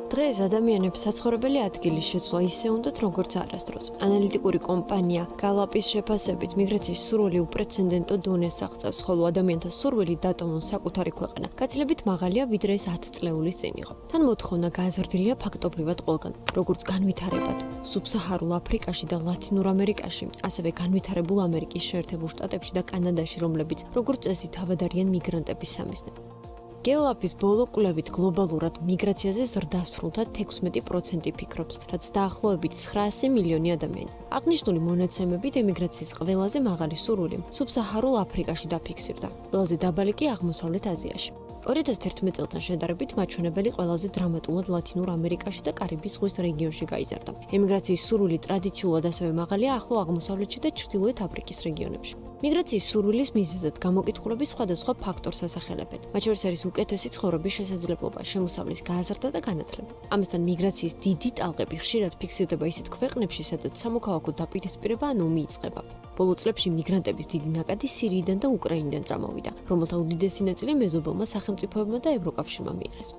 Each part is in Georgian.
დღეს ადამიანებს საცხოვრებელი ადგილის შეცვლა ისე უნდათ, როგორც არასდროს. ანალიტიკური კომპანია გალაპის შეფასებით მიგრაციის სურვილი უპრეცედენტო დონეს აღწევს, ხოლო ადამიანთა სურვილი დატოვონ საკუთარი ქვეყანა გაცილებით მაღალია, ვიდრე ეს 10 წლეულის წინ იყო. თან მოთხოვნა გაზრდილია ფაქტობრივად ყველგან, როგორც განვითარებად, სუბსაჰარულ აფრიკაში და ლათინურ ამერიკაში, ასევე განვითარებულ ამერიკის შეერთებულ შტატებში და კანადაში, რომლებიც როგორც წესი თავად არიან მიგრანტების სამიზნე. გელაპის ბოლო კვლევით გლობალურად მიგრაციაზე ზრდასრულთა 16% ფიქრობს, რაც დაახლოებით 900 მილიონი ადამიანი. აღნიშნული მონაცემებით ემიგრაციის ყველაზე მაღალი სურვილი სუბსაჰარულ აფრიკაში დაფიქსირდა, ყველაზე დაბალი კი აღმოსავლეთ აზიაში. 2011 წელთან შედარებით მაჩვენებელი ყველაზე დრამატულად ლათინურ ამერიკაში და კარიბის ზღვის რეგიონში გაიზარდა. ემიგრაციის სურვილი ტრადიციულად ასევე მაღალია ახლო აღმოსავლეთში და ჩრდილოეთ აფრიკის რეგიონებში. მიგრაციის სურვილის მიზეზად გამოკითხულები სხვადასხვა ფაქტორს ასახელებენ. მათ შორის არის უკეთესი ცხოვრების შესაძლებლობა, შემოსავლის გაზრდა და განათლება. ამასთან მიგრაციის დიდი ტალღები ხშირად ფიქსირდება ისეთ ქვეყნებში, სადაც სამოქალაქო დაპირისპირება ან ომი იწყება. ბოლო წლებში მიგრანტების დიდი ნაკადი სირიიდან და უკრაინიდან წამოვიდა, რომელთა უდიდესი ნაწილი მეზობელმა სახელმწიფოებმა და ევროკავშირმა მიიღეს.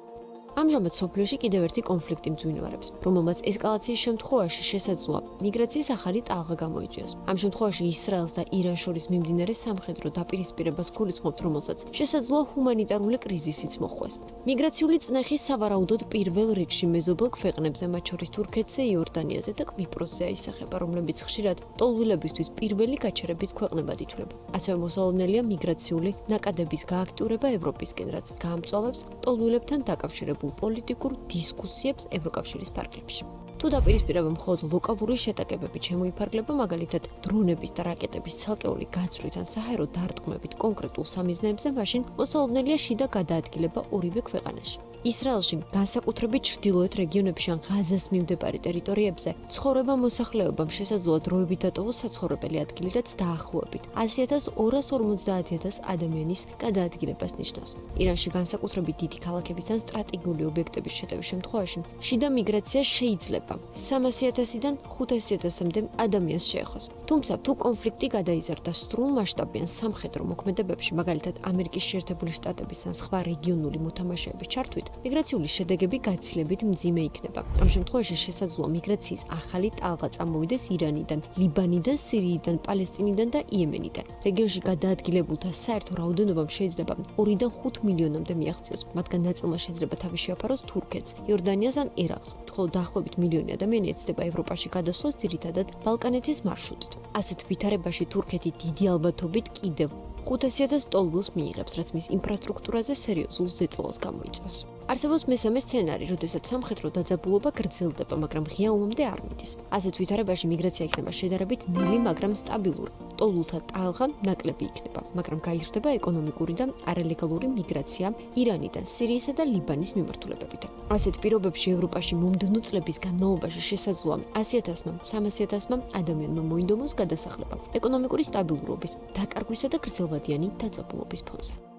ამჟამად სოფლიოში კიდევ ერთი კონფლიქტი მძვინვარებს, რომელმაც ესკალაციის შემთხვევაში შესაძლოა მიგრაციის ახალი ტალღა გამოიწვიოს. ამ შემთხვევაში ისრაელს და ირანს შორის მიმდინარე სამხედრო დაპირისპირებას გულისხმობთ, რომელსაც შესაძლოა ჰუმანიტარული კრიზისიც მოხვდეს. მიგრაციული წნეხი სავარაუდოდ პირველ რიგში მეზობელ ქვეყნებზე, მათ შორის თურქეთზე, იორდანიაზე და კვიპროსზე აისახება, რომლებიც ხშირად ტოლვილებისთვის პირველი გაჩერების ქვეყნებად ითვლება. ასევე მოსალოდნელია მიგრაციული ნაკადების გააქტიურება ევროპისკენ, რაც გაამწვავებს ტოლვილებთან დაკავშირებულ პოლიტიკურ დისკუსიებს ევროკავშირის ფარგლებში. თუ დაპირისპირება მხოლოდ ლოკალური შეტაკებებით შემოიფარგლება, მაგალითად დრონების და რაკეტების ცალკეული გაცვლით ან საჰაერო დარტყმებით კონკრეტულ სამიზნეებზე, მაშინ მოსალოდნელია შიდა გადაადგილება ორივე ქვეყანაში. ისრაელში, განსაკუთრებით ჩრდილოეთ რეგიონებში ან ღაზას მიმდებარე ტერიტორიებზე, ცხოვრება მოსახლეობამ შესაძლოა დროებით დატოვოს საცხოვრებელი ადგილი, რაც დაახლოებით 100,000-250,000 ადამიანის გადაადგილებას ნიშნავს. ირანში განსაკუთრებით დიდი ქალაქების ან სტრატეგიული ობიექტების შეტევის შემთხვევაში, შიდა მიგრაცია შეიძლება 300,000-დან 500,000-მდე ადამიანს შეეხოს. თუმცა, თუ კონფლიქტი გადაიზარდა სრულმასშტაბიან სამხედრო მოქმედებებში, მაგალითად ამერიკის შეერთებული შტატების ან სხვა რეგიონული მოთამაშეების ჩართვით, მიგრაციული შედეგები გაცილებით მძიმე იქნება. ამ შემთხვევაში შესაძლოა მიგრაციის ახალი ტალღა წამოვიდეს ირანიდან, ლიბანიდან, სირიიდან, პალესტინიდან და იემენიდან. რეგიონში გადაადგილებულთა საერთო რაოდენობა შეიძლება 2-დან 5 მილიონამდე მიაღწიოს, მათგან ნაწილმა შეიძლება თავი შეაფაროს თურქეთს, იორდანიას ან ერაყს, ხოლო დაახლოებით მილიონი ადამიანი ეცდება ევროპაში გადასვლას ძირითადად ბალკანეთის მარშრუტით. ასეთ ვითარებაში თურქეთი დიდი ალბათობით კიდევ 500,000 ტოლვილს მიიღებს, რაც მის ინფრასტრუქტურაზე სერიოზულ ზეწოლას გამოიწვევს. არსებობს მესამე სცენარი, როდესაც სამხედრო დაძაბულობა გრძელდება, მაგრამ ღია ომამდე არ მიდის. ასეთ ვითარებაში მიგრაცია იქნება შედარებით ნელი, მაგრამ სტაბილური. ტოლვილთა ტალღა ნაკლები იქნება, მაგრამ გაიზრდება ეკონომიკური და არალეგალური მიგრაცია ირანიდან, სირიისა და ლიბანის მიმართულებებიდან. ასეთ პირობებში ევროპაში მომდევნო წლების განმავლობაში შესაძლოა 100,000-მ, 300,000-მ ადამიანმა მოინდომოს გადასახლება ეკონომიკური სტაბილურობის, დაკარგვისა და გრძელვადიანი დაძაბულობის ფონზე.